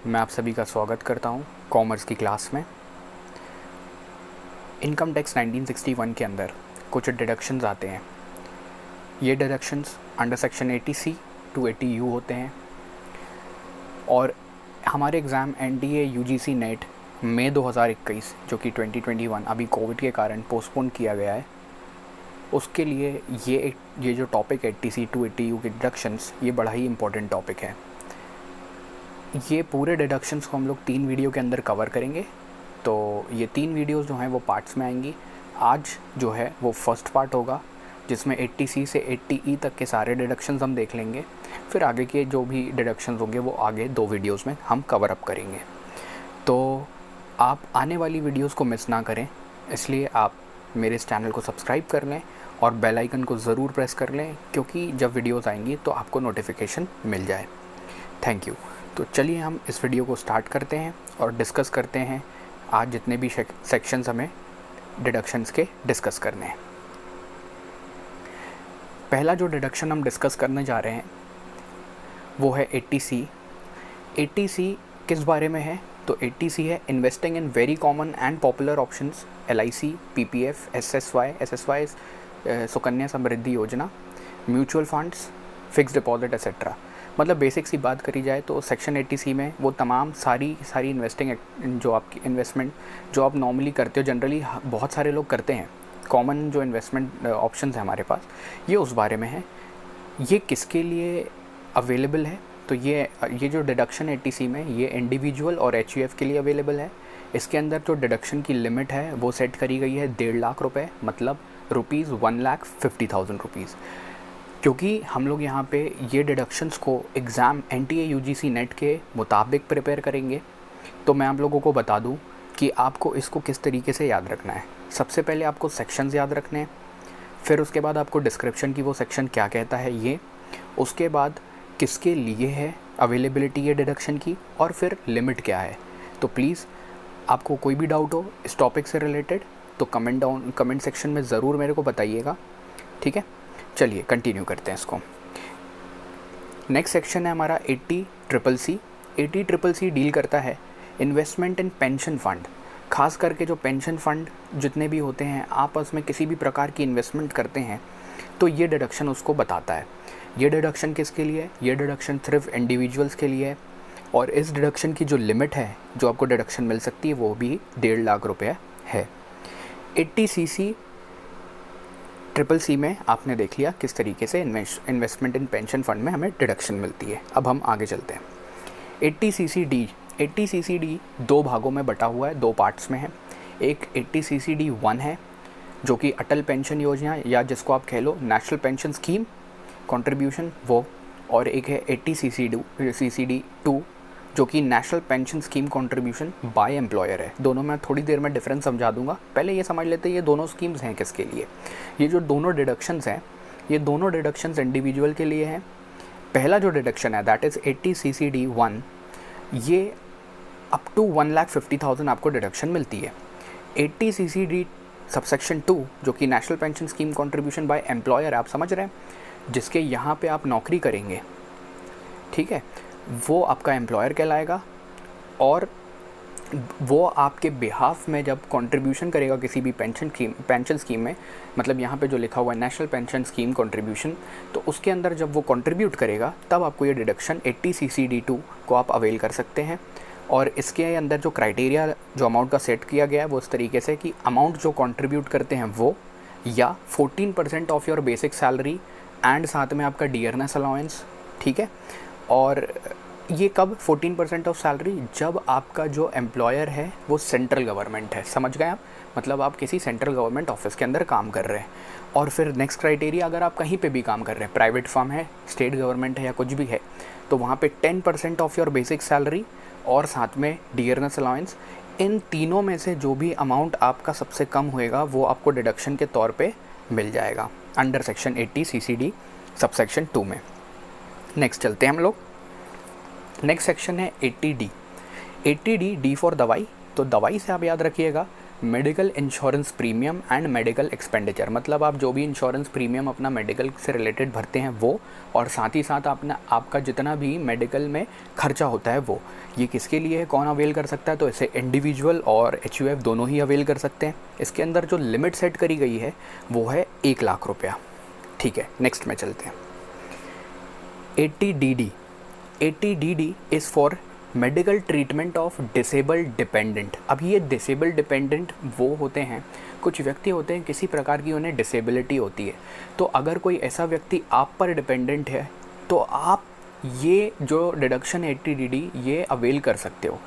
मैं आप सभी का स्वागत करता हूं कॉमर्स की क्लास में। इनकम टैक्स 1961 के अंदर कुछ डिडक्शंस आते हैं। ये deductions under section 80C to 80U होते हैं और हमारे एग्ज़ाम NDA UGC नेट मई 2021 जो कि 2021 अभी कोविड के कारण पोस्टपोन किया गया है, उसके लिए ये जो टॉपिक 80C टू 80U के डिडक्शंस, ये बड़ा ही इम्पोर्टेंट टॉपिक है। ये पूरे डिडक्शंस को हम लोग 3 वीडियो के अंदर कवर करेंगे। तो ये 3 वीडियोस जो हैं वो पार्ट्स में आएंगी। आज जो है वो फर्स्ट पार्ट होगा जिसमें 80C से 80E तक के सारे डिडक्शंस हम देख लेंगे। फिर आगे के जो भी डिडक्शंस होंगे वो आगे 2 वीडियोस में हम कवर अप करेंगे। तो आप आने वाली वीडियोस को मिस ना करें, इसलिए आप मेरे इस चैनल को सब्सक्राइब कर लें और बेल आइकन को ज़रूर प्रेस कर लें, क्योंकि जब वीडियोस आएंगी तो आपको नोटिफिकेशन मिल जाए। Thank you. तो चलिए हम इस वीडियो को स्टार्ट करते हैं और डिस्कस करते हैं आज जितने भी सेक्शंस हमें डिडक्शंस के डिस्कस करने हैं। पहला जो डिडक्शन हम डिस्कस करने जा रहे हैं वो है 80C। 80C किस बारे में है? तो 80C है investing in very common and popular options, LIC, PPF, SSY, Sukanya Samriddhi Yojana, mutual funds, fix deposit etcetera. मतलब बेसिक सी बात करी जाए तो सेक्शन 80C में वो तमाम सारी इन्वेस्टिंग जो आपकी इन्वेस्टमेंट जो आप नॉर्मली करते हो, जनरली बहुत सारे लोग करते हैं, कॉमन जो इन्वेस्टमेंट ऑप्शंस हैं हमारे पास, ये उस बारे में है। ये किसके लिए अवेलेबल है? तो ये जो डिडक्शन 80C में ये इंडिविजुअल और HUF के लिए अवेलेबल है। इसके अंदर जो डिडक्शन की लिमिट है वो सेट करी गई है 1.5 लाख रुपये, मतलब ₹1,50,000। क्योंकि हम लोग यहाँ पे ये डिडक्शंस को एग्ज़ाम NTA UGC नेट के मुताबिक प्रिपेयर करेंगे, तो मैं आप लोगों को बता दूँ कि आपको इसको किस तरीके से याद रखना है। सबसे पहले आपको सेक्शंस याद रखने हैं, फिर उसके बाद आपको डिस्क्रिप्शन की वो सेक्शन क्या कहता है ये, उसके बाद किसके लिए है अवेलेबिलिटी ये डिडक्शन की, और फिर लिमिट क्या है। तो प्लीज़ आपको कोई भी डाउट हो इस टॉपिक से रिलेटेड तो कमेंट सेक्शन में ज़रूर मेरे को बताइएगा, ठीक है। चलिए कंटिन्यू करते हैं इसको। नेक्स्ट सेक्शन है हमारा 80CCC। 80CCC डील करता है इन्वेस्टमेंट इन पेंशन फ़ंड। खास करके जो पेंशन फ़ंड जितने भी होते हैं, आपस में किसी भी प्रकार की इन्वेस्टमेंट करते हैं तो ये डिडक्शन उसको बताता है। ये डिडक्शन किसके लिए है? ये डिडक्शन सिर्फ इंडिविजुअल्स के लिए है और इस डिडक्शन की जो लिमिट है जो आपको डिडक्शन मिल सकती है वो भी 1.5 लाख रुपये है। 80CCC में आपने देख लिया किस तरीके से इन्वेस्टमेंट इन पेंशन फंड में हमें डिडक्शन मिलती है। अब हम आगे चलते हैं। 80CCD 2 भागों में बटा हुआ है, 2 पार्ट्स में है। एक 80CCD1 है जो कि अटल पेंशन योजना या जिसको आप कह लो नेशनल पेंशन स्कीम कंट्रीब्यूशन वो, और एक है 80CCD2 जो कि national pension scheme contribution by employer है। दोनों में थोड़ी देर में डिफरेंस समझा दूंगा, पहले ये समझ लेते हैं ये दोनों स्कीम्स हैं किसके लिए। ये जो दोनों डिडक्शंस हैं, ये दोनों डिडक्शंस इंडिविजुअल के लिए हैं। पहला जो डिडक्शन है दैट इज़ 80CCD1, ये अप टू 1,50,000 आपको डिडक्शन मिलती है। 80CCD सबसेक्शन 2 जो कि national pension scheme contribution by employer, आप समझ रहे हैं, जिसके यहाँ पे आप नौकरी करेंगे, ठीक है, वो आपका एम्प्लॉयर कहलाएगा और वो आपके बिहाफ में जब कंट्रीब्यूशन करेगा किसी भी पेंशन स्कीम में, मतलब यहाँ पे जो लिखा हुआ है नेशनल पेंशन स्कीम कंट्रीब्यूशन, तो उसके अंदर जब वो कंट्रीब्यूट करेगा तब आपको ये डिडक्शन 80CCD2 को आप अवेल कर सकते हैं। और इसके अंदर जो क्राइटेरिया जो अमाउंट का सेट किया गया है वो इस तरीके से कि अमाउंट जो कंट्रीब्यूट करते हैं वो या 14% of your basic salary and साथ में आपका डियरनेस अलाउंस, ठीक है। और ये कब 14% ऑफ सैलरी? जब आपका जो एम्प्लॉयर है वो सेंट्रल गवर्नमेंट है, समझ गए आप, मतलब आप किसी सेंट्रल गवर्नमेंट ऑफिस के अंदर काम कर रहे हैं। और फिर नेक्स्ट क्राइटेरिया, अगर आप कहीं पे भी काम कर रहे हैं, प्राइवेट फर्म है, स्टेट गवर्नमेंट है या कुछ भी है, तो वहाँ पे 10% ऑफ योर बेसिक सैलरी और साथ में डियरनेस अलाउंस, इन तीनों में से जो भी अमाउंट आपका सबसे कम होएगा वो आपको डिडक्शन के तौर पे मिल जाएगा अंडर सेक्शन 80CCD सबसेक्शन 2 में। नेक्स्ट चलते हैं हम लोग। नेक्स्ट सेक्शन है 80D। 80D फॉर दवाई। तो दवाई से आप याद रखिएगा medical insurance premium and medical expenditure, मतलब आप जो भी इंश्योरेंस प्रीमियम अपना मेडिकल से रिलेटेड भरते हैं वो, और साथ ही साथ आपका जितना भी मेडिकल में खर्चा होता है वो, ये किसके लिए है, कौन अवेल कर सकता है, तो इसे इंडिविजुअल और HUF दोनों ही अवेल कर सकते हैं। इसके अंदर जो लिमिट सेट करी गई है वो है 1 लाख रुपया। ठीक है, नेक्स्ट में चलते हैं। 80DD, 80DD is for medical treatment of disabled dependent. अब ये डिसेबल्ड डिपेंडेंट वो होते हैं, कुछ व्यक्ति होते हैं किसी प्रकार की उन्हें डिसेबिलिटी होती है, तो अगर कोई ऐसा व्यक्ति आप पर डिपेंडेंट है तो आप ये जो डिडक्शन 80DD ये अवेल कर सकते हो।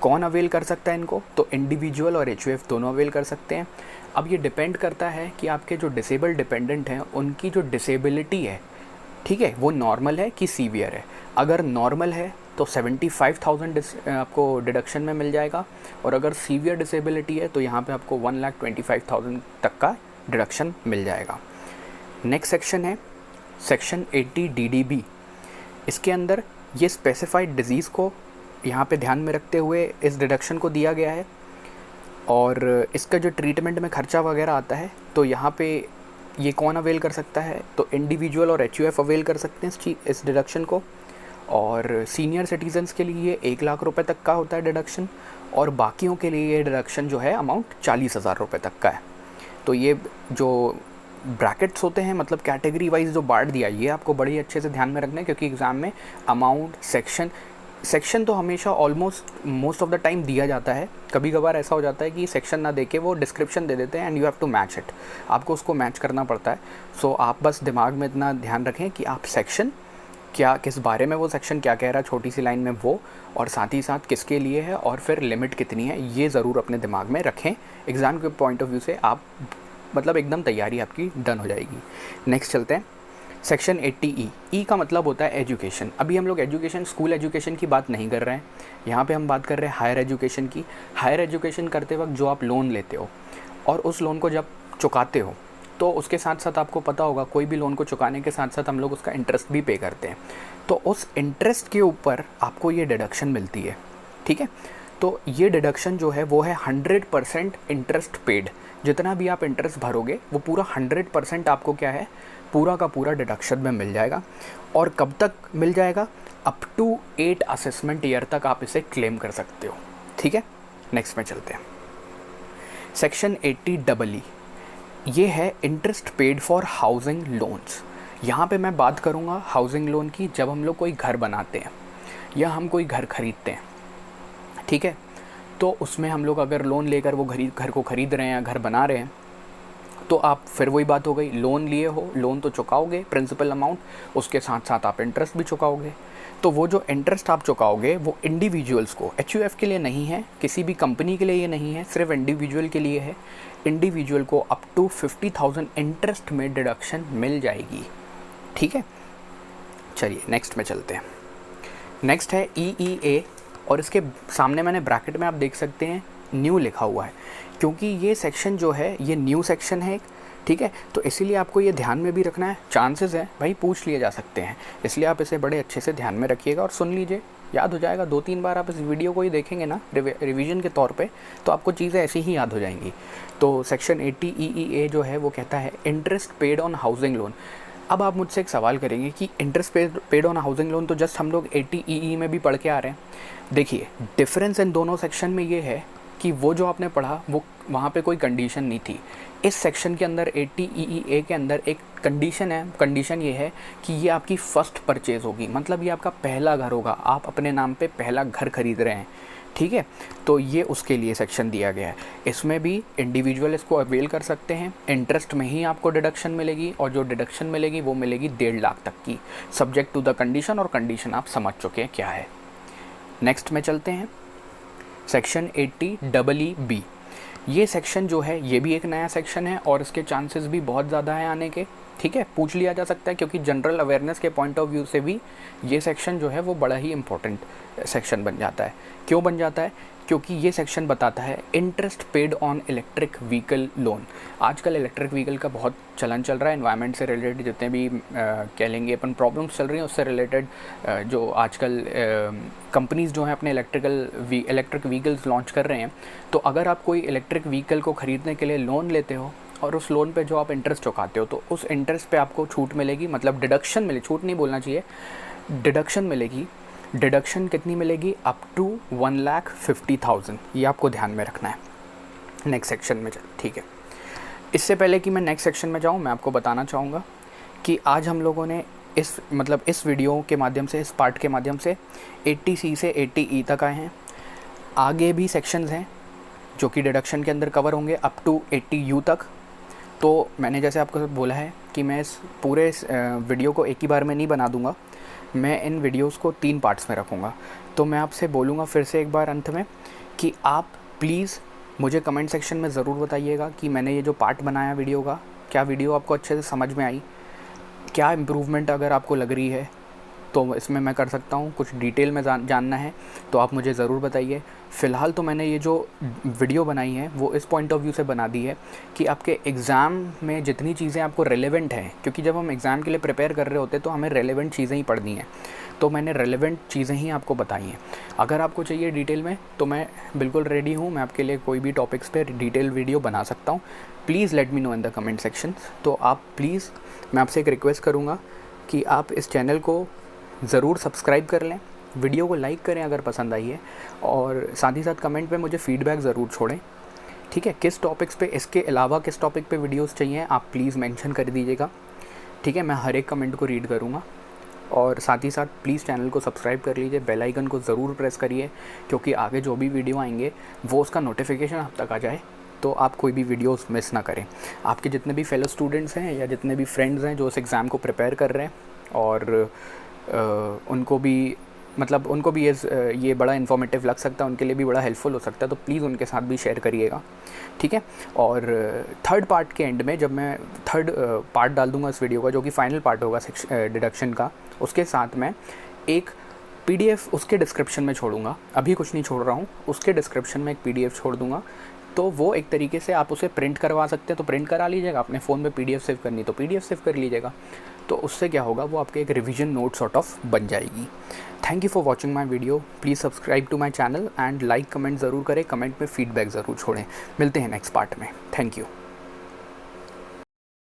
कौन अवेल कर सकता है इनको, तो इंडिविजुअल और HUF दोनों अवेल कर सकते हैं। अब ये डिपेंड करता है कि आपके जो डिसेबल्ड डिपेंडेंट हैं उनकी जो डिसेबिलिटी है, ठीक है, वो नॉर्मल है कि सीवियर है। अगर नॉर्मल है तो 75,000 आपको डिडक्शन में मिल जाएगा, और अगर सीवियर डिसेबिलिटी है तो यहाँ पे आपको 1,25,000 तक का डिडक्शन मिल जाएगा। नेक्स्ट सेक्शन है सेक्शन 80DDB। इसके अंदर ये स्पेसिफाइड डिजीज़ को यहाँ पे ध्यान में रखते हुए इस डिडक्शन को दिया गया है, और इसका जो ट्रीटमेंट में खर्चा वगैरह आता है तो यहाँ पे ये कौन अवेल कर सकता है, तो इंडिविजुअल और HUF अवेल कर सकते हैं इस डिडक्शन को। और सीनियर सिटीजन्स के लिए 1 लाख रुपए तक का होता है डिडक्शन, और बाकियों के लिए ये डिडक्शन जो है अमाउंट 40,000 रुपये तक का है। तो ये जो ब्रैकेट्स होते हैं, मतलब कैटेगरी वाइज जो बांट दिया, ये आपको बड़ी अच्छे से ध्यान में रखना है, क्योंकि एग्ज़ाम में अमाउंट सेक्शन तो हमेशा almost most of the time दिया जाता है। कभी कभार ऐसा हो जाता है कि सेक्शन ना देके वो डिस्क्रिप्शन दे देते हैं and you have to match it, आपको उसको मैच करना पड़ता है। सो आप बस दिमाग में इतना ध्यान रखें कि आप सेक्शन क्या, किस बारे में वो सेक्शन क्या कह रहा है छोटी सी लाइन में वो, और साथ ही साथ किसके लिए है, और फिर लिमिट कितनी है, ये ज़रूर अपने दिमाग में रखें। एग्ज़ाम के पॉइंट ऑफ व्यू से आप मतलब एकदम तैयारी आपकी डन हो जाएगी। नेक्स्ट चलते हैं सेक्शन 80E। ई का मतलब होता है एजुकेशन। अभी हम लोग एजुकेशन, स्कूल एजुकेशन की बात नहीं कर रहे हैं, यहाँ पे हम बात कर रहे हैं हायर एजुकेशन की। हायर एजुकेशन करते वक्त जो आप लोन लेते हो और उस लोन को जब चुकाते हो तो उसके साथ साथ आपको पता होगा कोई भी लोन को चुकाने के साथ साथ हम लोग उसका इंटरेस्ट भी पे करते हैं, तो उस इंटरेस्ट के ऊपर आपको ये डिडक्शन मिलती है। ठीक है, तो ये डिडक्शन जो है वो है 100% इंटरेस्ट पेड। जितना भी आप इंटरेस्ट भरोगे वो पूरा 100% आपको क्या है, पूरा का पूरा डिडक्शन में मिल जाएगा। और कब तक मिल जाएगा, अप टू 8 असेसमेंट ईयर तक आप इसे क्लेम कर सकते हो। ठीक है, नेक्स्ट में चलते हैं। सेक्शन 80EE ये है interest paid for housing loans. यहाँ पे मैं बात करूँगा हाउसिंग लोन की, जब हम लोग कोई घर बनाते हैं या हम कोई घर खरीदते हैं, ठीक है, तो उसमें हम लोग अगर लोन लेकर वो घर को ख़रीद रहे हैं या घर बना रहे हैं, तो आप फिर वही बात हो गई, लोन लिए हो, लोन तो चुकाओगे प्रिंसिपल अमाउंट, उसके साथ साथ आप इंटरेस्ट भी चुकाओगे। तो वो जो इंटरेस्ट आप चुकाओगे वो इंडिविजुअल्स को, HUF के लिए नहीं है, किसी भी कंपनी के लिए ये नहीं है, सिर्फ इंडिविजुअल के लिए है। इंडिविजुअल को अप टू 50,000 इंटरेस्ट में डिडक्शन मिल जाएगी। ठीक है, चलिए नेक्स्ट में चलते हैं। नेक्स्ट है EEA, और इसके सामने मैंने ब्रैकेट में आप देख सकते हैं न्यू लिखा हुआ है, क्योंकि ये सेक्शन जो है ये न्यू सेक्शन है। ठीक है, तो इसीलिए आपको ये ध्यान में भी रखना है, चांसेस है भाई पूछ लिए जा सकते हैं, इसलिए आप इसे बड़े अच्छे से ध्यान में रखिएगा और सुन लीजिए, याद हो जाएगा। 2-3 बार आप इस वीडियो को ही देखेंगे ना रिवीजन के तौर पे, तो आपको चीज़ें ऐसी ही याद हो जाएंगी। तो सेक्शन 80EEA जो है वो कहता है interest paid on housing loan. अब आप मुझसे एक सवाल करेंगे कि interest paid on housing loan तो जस्ट हम लोग 80EE में भी पढ़ के आ रहे हैं। देखिए, डिफरेंस इन दोनों सेक्शन में ये है कि वो जो आपने पढ़ा वो वहाँ पे कोई कंडीशन नहीं थी। इस सेक्शन के अंदर 80EEA के अंदर एक कंडीशन है, कंडीशन ये है कि ये आपकी फ़र्स्ट परचेज़ होगी, मतलब ये आपका पहला घर होगा, आप अपने नाम पे पहला घर खरीद रहे हैं। ठीक है, तो ये उसके लिए सेक्शन दिया गया है। इसमें भी इंडिविजुअल इसको अवेल कर सकते हैं, इंटरेस्ट में ही आपको डिडक्शन मिलेगी, और जो डिडक्शन मिलेगी वो मिलेगी 1.5 लाख तक की, सब्जेक्ट टू द कंडीशन, और कंडीशन आप समझ चुके हैं क्या है। नेक्स्ट में चलते हैं सेक्शन 80EEB। ये सेक्शन जो है ये भी एक नया सेक्शन है और इसके चांसेस भी बहुत ज़्यादा हैं आने के। ठीक है, पूछ लिया जा सकता है, क्योंकि जनरल अवेयरनेस के पॉइंट ऑफ व्यू से भी ये सेक्शन जो है वो बड़ा ही इम्पोर्टेंट सेक्शन बन जाता है। क्यों बन जाता है? क्योंकि ये सेक्शन बताता है interest paid on electric vehicle loan. आजकल इलेक्ट्रिक व्हीकल का बहुत चलन चल रहा है, एनवायरनमेंट से रिलेटेड जितने भी कह लेंगे अपन प्रॉब्लम्स चल रही हैं उससे रिलेटेड जो आजकल कंपनीज़ जो हैं अपने इलेक्ट्रिक व्हीकल्स लॉन्च कर रहे हैं। तो अगर आप कोई इलेक्ट्रिक व्हीकल को ख़रीदने के लिए लोन लेते हो और उस लोन पे जो आप इंटरेस्ट चुकाते हो, तो उस इंटरेस्ट पे आपको छूट मिलेगी, मतलब डिडक्शन मिले, छूट नहीं बोलना चाहिए, डिडक्शन मिलेगी। डिडक्शन कितनी मिलेगी? Up to 1,50,000। ये आपको ध्यान में रखना है नेक्स्ट सेक्शन में। ठीक है, इससे पहले कि मैं नेक्स्ट सेक्शन में जाऊँ, मैं आपको बताना चाहूँगा कि आज हम लोगों ने इस वीडियो के माध्यम से, इस पार्ट के माध्यम से 80C से 80E तक आए हैं। आगे भी सेक्शंस हैं जो कि डिडक्शन के अंदर कवर होंगे अप टू 80U तक। तो मैंने जैसे आपको बोला है कि मैं इस पूरे वीडियो को एक ही बार में नहीं बना दूंगा, मैं इन वीडियोस को 3 पार्ट्स में रखूँगा। तो मैं आपसे बोलूँगा फिर से एक बार अंत में कि आप प्लीज़ मुझे कमेंट सेक्शन में ज़रूर बताइएगा कि मैंने ये जो पार्ट बनाया वीडियो का, क्या वीडियो आपको अच्छे से समझ में आई, क्या इम्प्रूवमेंट अगर आपको लग रही है तो इसमें मैं कर सकता हूँ, कुछ डिटेल में जानना है तो आप मुझे ज़रूर बताइए। फ़िलहाल तो मैंने ये जो वीडियो बनाई है वो इस पॉइंट ऑफ व्यू से बना दी है कि आपके एग्ज़ाम में जितनी चीज़ें आपको रेलेवेंट हैं, क्योंकि जब हम एग्ज़ाम के लिए प्रिपेयर कर रहे होते हैं तो हमें रेलेवेंट चीज़ें ही पढ़नी हैं, तो मैंने रेलेवेंट चीज़ें ही आपको बताई हैं। अगर आपको चाहिए डिटेल में तो मैं बिल्कुल रेडी हूँ, मैं आपके लिए कोई भी टॉपिक्स पे डिटेल वीडियो बना सकता हूँ। Please let me know in the comment section. तो आप प्लीज़, मैं आपसे एक रिक्वेस्ट करूँगा कि आप इस चैनल को ज़रूर सब्सक्राइब कर लें, वीडियो को लाइक करें अगर पसंद आई है, और साथ ही साथ कमेंट पे मुझे फ़ीडबैक ज़रूर छोड़ें। ठीक है, किस टॉपिक्स पे, इसके अलावा किस टॉपिक पे वीडियोस चाहिए आप प्लीज़ मेंशन कर दीजिएगा। ठीक है, मैं हर एक कमेंट को रीड करूँगा। और साथ ही साथ प्लीज़ चैनल को सब्सक्राइब कर लीजिए, बेल आइकन को ज़रूर प्रेस करिए, क्योंकि आगे जो भी वीडियो आएंगे वो उसका नोटिफिकेशन आप तक आ जाए, तो आप कोई भी वीडियोस मिस ना करें। आपके जितने भी फेलो स्टूडेंट्स हैं या जितने भी फ्रेंड्स हैं जो उस एग्ज़ाम को प्रिपेयर कर रहे हैं और उनको भी ये बड़ा इन्फॉर्मेटिव लग सकता है, उनके लिए भी बड़ा हेल्पफुल हो सकता है, तो प्लीज़ उनके साथ भी शेयर करिएगा। ठीक है, और थर्ड पार्ट के एंड में जब मैं थर्ड पार्ट डाल दूंगा इस वीडियो का, जो कि फाइनल पार्ट होगा डिडक्शन का, उसके साथ मैं एक PDF उसके डिस्क्रिप्शन में छोड़ूंगा। अभी कुछ नहीं छोड़ रहा हूँ, उसके डिस्क्रिप्शन में एक PDF छोड़ दूंगा, तो वो एक तरीके से आप उसे प्रिंट करवा सकते हैं तो प्रिंट करा लीजिएगा, अपने फ़ोन में PDF सेव करनी तो PDF सेव कर लीजिएगा। तो उससे क्या होगा, वो आपके एक रिवीजन नोट सॉर्ट ऑफ बन जाएगी। Thank you for watching my video. Please subscribe to my channel and like comment ज़रूर करें, कमेंट में फ़ीडबैक ज़रूर छोड़ें। मिलते हैं नेक्स्ट पार्ट में। Thank you.